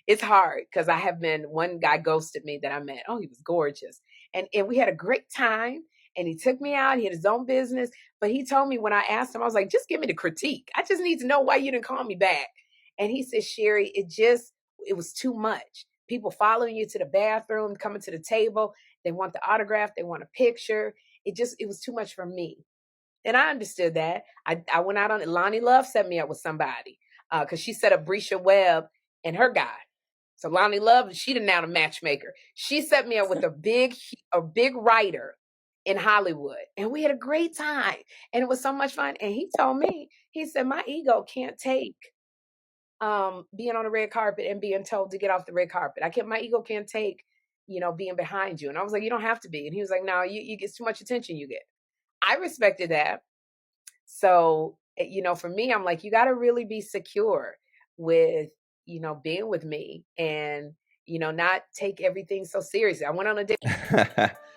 it's hard because I have been, one guy ghosted me that I met. Oh, he was gorgeous. And we had a great time. And he took me out. He had his own business. But he told me when I asked him, I was like, just give me the critique. I just need to know why you didn't call me back. And he said, Sherry, it was too much. People following you to the bathroom, coming to the table. They want the autograph. They want a picture. It was too much for me. And I understood that. I went out on it. Lonnie Love set me up with somebody because she set up Brescia Webb and her guy. So Lonnie Love, she didn't now a matchmaker. She set me up with a big writer in Hollywood. And we had a great time. And it was so much fun. And he told me, he said, my ego can't take being on the red carpet and being told to get off the red carpet. My ego can't take, being behind you. And I was like, you don't have to be. And he was like, no, you get too much attention you get. I respected that. So, for me, I'm like, you got to really be secure with, being with me and, not take everything so seriously. I went on a date.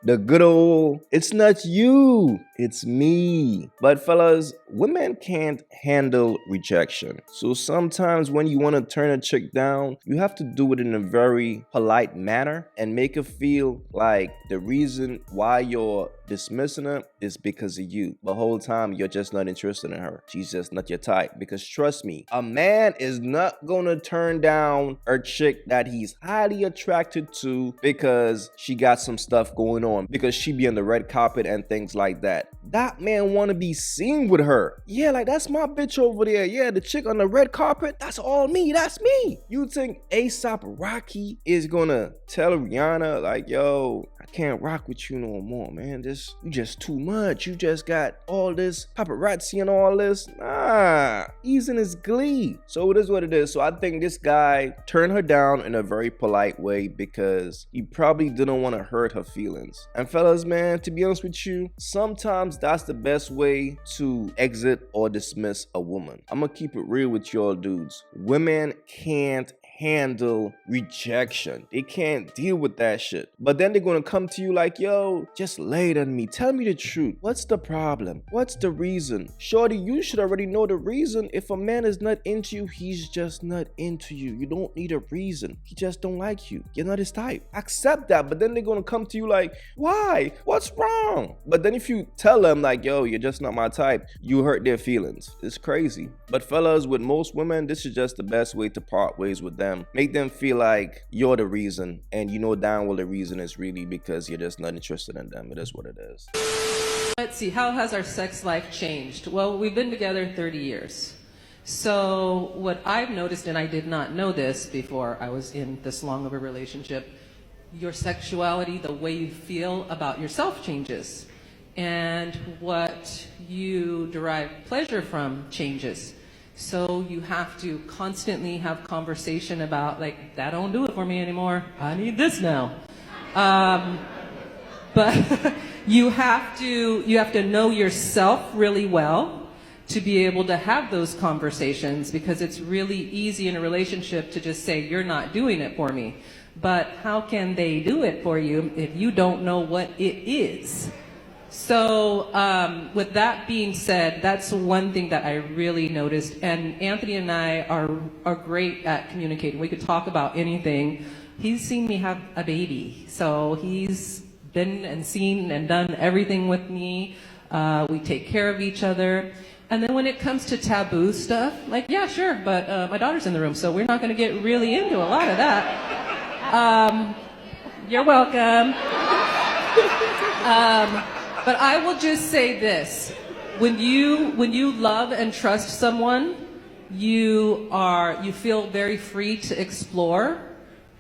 The good old, it's not you, it's me. But fellas, women can't handle rejection. So sometimes when you want to turn a chick down, you have to do it in a very polite manner and make her feel like the reason why you're dismissing her is because of you. The whole time you're just not interested in her. She's just not your type. Because trust me, a man is not gonna turn down a chick that he's highly attracted to because she got some stuff going on, because she be on the red carpet and things like that. That man want to be seen with her. Yeah, like that's my bitch over there. Yeah, the chick on the red carpet, that's all me. That's me. You think ASAP Rocky is gonna tell Rihanna like, yo, I can't rock with you no more, man. You just too much. You just got all this paparazzi and all this. Nah, he's in his glee. So it is what it is. So I think this guy turned her down in a very polite way because he probably didn't want to hurt her feelings. And fellas, man, to be honest with you, sometimes that's the best way to exit or dismiss a woman. I'm gonna keep it real with y'all dudes. Women can't handle rejection. They can't deal with that shit. But then they're gonna come to you like, yo, just lay it on me. Tell me the truth. What's the problem? What's the reason? Shorty, you should already know the reason. If a man is not into you, he's just not into you. You don't need a reason. He just don't like you. You're not his type. Accept that. But then they're gonna come to you like, why? What's wrong? But then if you tell them like, yo, you're just not my type, you hurt their feelings. It's crazy. But fellas, with most women, this is just the best way to part ways with them. Make them feel like you're the reason, and you know damn well the reason is really because you're just not interested in them. It is what it is. Let's see, how has our sex life changed? Well, we've been together 30 years. So what I've noticed, and I did not know this before I was in this long of a relationship, your sexuality, the way you feel about yourself changes. And what you derive pleasure from changes. So you have to constantly have conversation about, like, that don't do it for me anymore. I need this now. But you have to know yourself really well to be able to have those conversations, because it's really easy in a relationship to just say, you're not doing it for me. But how can they do it for you if you don't know what it is? So with that being said, that's one thing that I really noticed. And Anthony and I are great at communicating. We could talk about anything. He's seen me have a baby. So he's been and seen and done everything with me. We take care of each other. And then when it comes to taboo stuff, like, yeah, sure, but my daughter's in the room, so we're not going to get really into a lot of that. You're welcome. But I will just say this. When you love and trust someone, you feel very free to explore.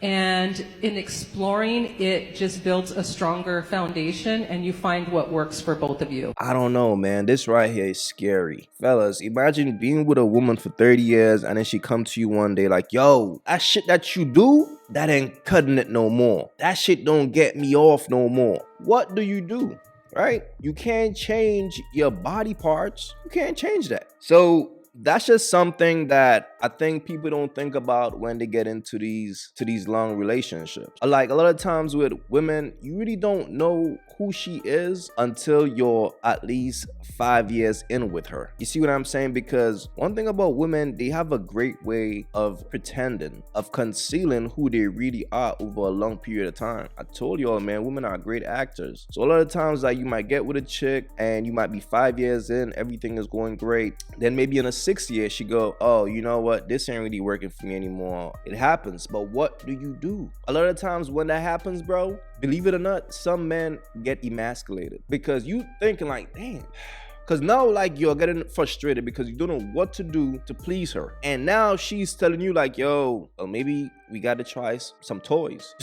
And in exploring, it just builds a stronger foundation, and you find what works for both of you. I don't know, man. This right here is scary. Fellas, imagine being with a woman for 30 years and then she come to you one day like, yo, that shit that you do, that ain't cutting it no more. That shit don't get me off no more. What do you do? Right? You can't change your body parts. You can't change that. So that's just something that I think people don't think about when they get into these long relationships. Like a lot of times with women, you really don't know who she is until you're at least 5 years in with her. You see what I'm saying? Because one thing about women, they have a great way of pretending, of concealing who they really are over a long period of time. I told y'all, man, women are great actors. So a lot of times, like, you might get with a chick and you might be 5 years in, everything is going great. Then maybe in a 6th year, she go, oh, you know what? This ain't really working for me anymore. It happens. But what do? A lot of times when that happens, bro, believe it or not, some men get emasculated because you thinking like, damn. Because now, like, you're getting frustrated because you don't know what to do to please her. And now she's telling you like, yo, well, maybe we got to try some toys.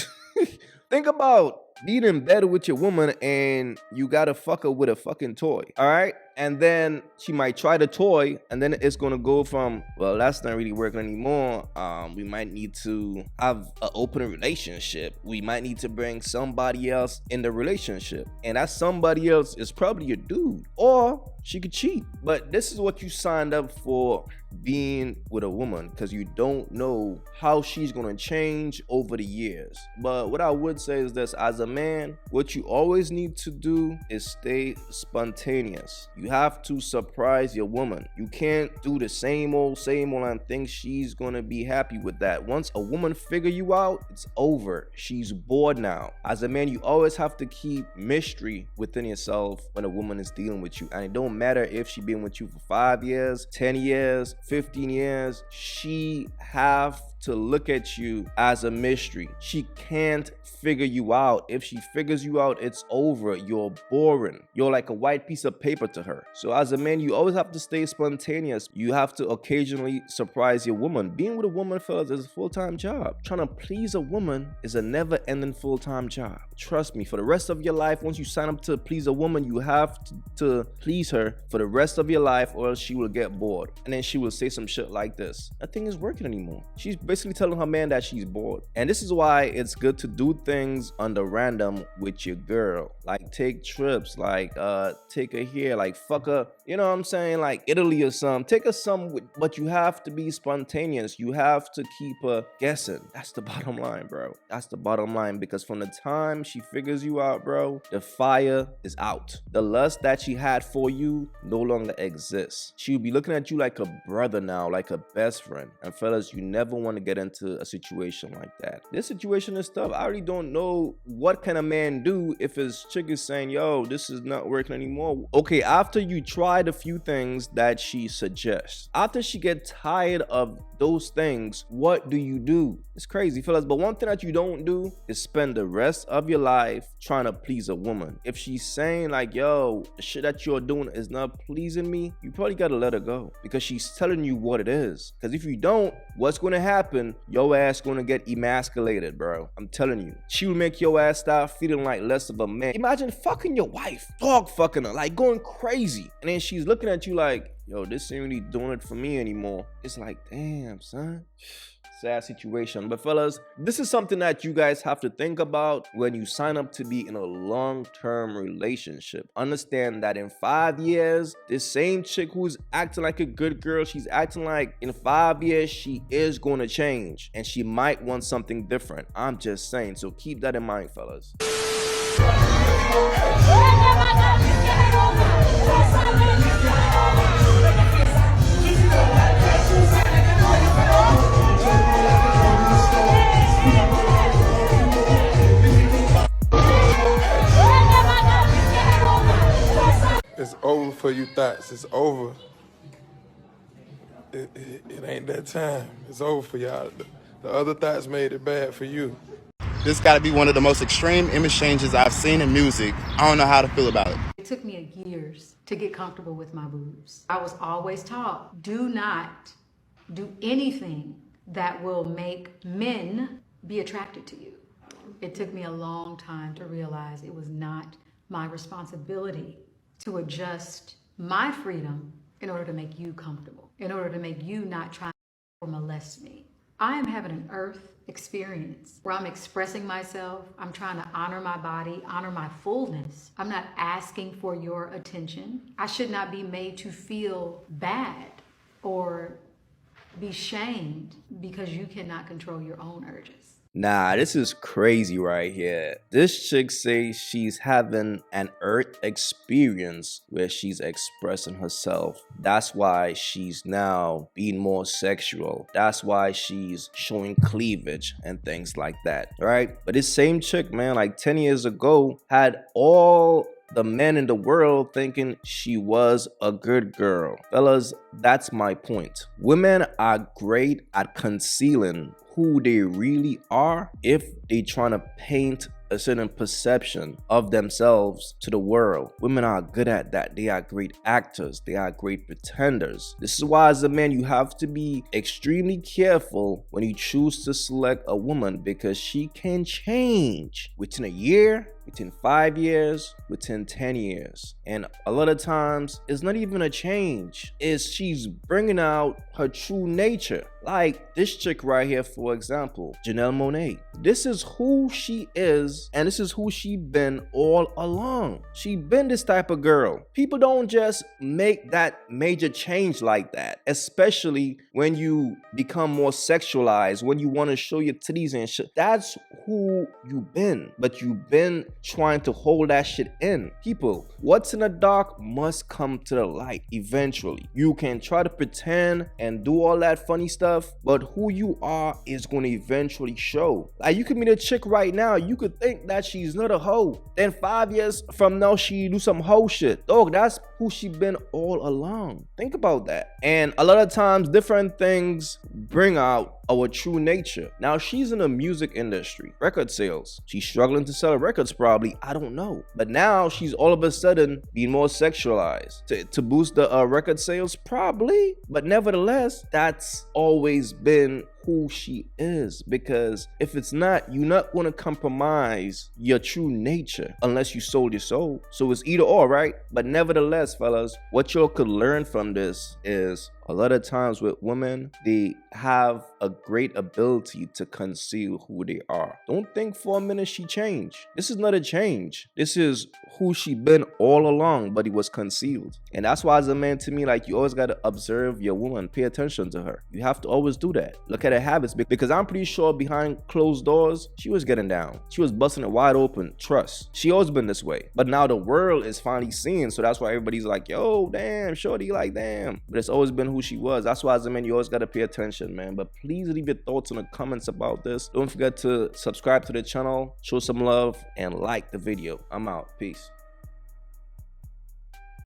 Think about being in bed with your woman and you gotta fuck her with a fucking toy, all right? And then she might try the toy and then it's gonna go from, well, that's not really working anymore. We might need to have an open relationship. We might need to bring somebody else in the relationship. And that somebody else is probably your dude. Or she could cheat. But this is what you signed up for being with a woman, because you don't know how she's gonna change over the years. But what I would say is this: as a man, what you always need to do is stay spontaneous. You have to surprise your woman. You can't do the same old and think she's gonna be happy with that. Once a woman figure you out, it's over. She's bored now. As a man, you always have to keep mystery within yourself when a woman is dealing with you. And it don't matter if she been with you for 5 years, 10 years, 15 years, she have to look at you as a mystery. She can't figure you out. If she figures you out, it's over. You're boring. You're like a white piece of paper to her. So as a man, you always have to stay spontaneous. You have to occasionally surprise your woman. Being with a woman, fellas, is a full-time job. Trying to please a woman is a never-ending full-time job. Trust me, for the rest of your life, once you sign up to please a woman, you have to please her for the rest of your life, or else she will get bored. And then she will say some shit like this: nothing is working anymore. She's basically telling her man that she's bored. And this is why it's good to do things on the random with your girl. Like take trips, like take her here, like fuck her, you know what I'm saying, like Italy or something. Take her somewhere, but you have to be spontaneous. You have to keep her guessing. That's the bottom line, bro. That's the bottom line, because from the time she figures you out, bro, the fire is out. The lust that she had for you no longer exists. She'll be looking at you like a brother now, like a best friend. And fellas, you never want to get into a situation like that. This situation is tough. I already don't know what can a man do if his chick is saying, yo, this is not working anymore. Okay, after you tried a few things that she suggests, after she gets tired of those things, what do? It's crazy, fellas, but one thing that you don't do is spend the rest of your life trying to please a woman. If she's saying like, yo, the shit that you're doing is not pleasing me, you probably gotta let her go, because she's telling you what it is. Because if you don't, what's gonna happen? Your ass gonna get emasculated, bro. I'm telling you. She will make your ass start feeling like less of a man. Imagine fucking your wife, dog fucking her, like going crazy, and then she's looking at you like, yo, this ain't really doing it for me anymore. It's like, damn, son. Sad situation. But fellas, this is something that you guys have to think about when you sign up to be in a long-term relationship. Understand that in 5 years, this same chick who's acting like a good girl, she's acting like in 5 years she is going to change and she might want something different. I'm just saying. So keep that in mind, fellas. It's over for you thoughts. It's over. It ain't that time. It's over for y'all. The other thoughts made it bad for you. This got to be one of the most extreme image changes I've seen in music. I don't know how to feel about it. It took me years to get comfortable with my boobs. I was always taught, do not do anything that will make men be attracted to you. It took me a long time to realize it was not my responsibility to adjust my freedom in order to make you comfortable, in order to make you not try to molest me. I am having an earth experience where I'm expressing myself. I'm trying to honor my body, honor my fullness. I'm not asking for your attention. I should not be made to feel bad or be shamed because you cannot control your own urges. Nah, this is crazy right here. This chick says she's having an earth experience where she's expressing herself. That's why she's now being more sexual. That's why she's showing cleavage and things like that, right? But this same chick, man, like 10 years ago, had all the men in the world thinking she was a good girl. Fellas, that's my point. Women are great at concealing who they really are if they trying to paint a certain perception of themselves to the world. Women are good at that. They are great actors. They are great pretenders. This is why as a man you have to be extremely careful when you choose to select a woman, because she can change within a year, within 5 years, within 10 years. And a lot of times it's not even a change, it's she's bringing out her true nature. Like this chick right here, for example, Janelle Monáe. This is who she is, and this is who she been all along. She been this type of girl. People don't just make that major change like that, especially when you become more sexualized, when you want to show your titties and shit. That's who you been, but you been trying to hold that shit in. People, what's in the dark must come to the light eventually. You can try to pretend and do all that funny stuff, but who you are is going to eventually show. Like you could meet a chick right now, you could think that she's not a hoe, then 5 years from now she do some hoe shit. Dog, that's who she been all along. Think about that. And a lot of times different things bring out our true nature. Now she's in the music industry, record sales. She's struggling to sell records probably, I don't know. But now she's all of a sudden being more sexualized to boost the record sales probably. But nevertheless, that's always been who she is, because if it's not, you're not going to compromise your true nature unless you sold your soul. So it's either or, right? But nevertheless, fellas, what y'all could learn from this is a lot of times with women, they have a great ability to conceal who they are. Don't think for a minute she changed. This is not a change. This is who she been all along, but it was concealed. And that's why as a man, to me, like you always got to observe your woman, pay attention to her. You have to always do that. Look at her habits, because I'm pretty sure behind closed doors, she was getting down. She was busting it wide open. Trust. She always been this way. But now the world is finally seeing, so that's why everybody's like, yo, damn, shorty, like, damn. But it's always been who she was. That's why as a man, you always got to pay attention, man. But please leave your thoughts in the comments about this. Don't forget to subscribe to the channel, show some love, and like the video. I'm out. Peace.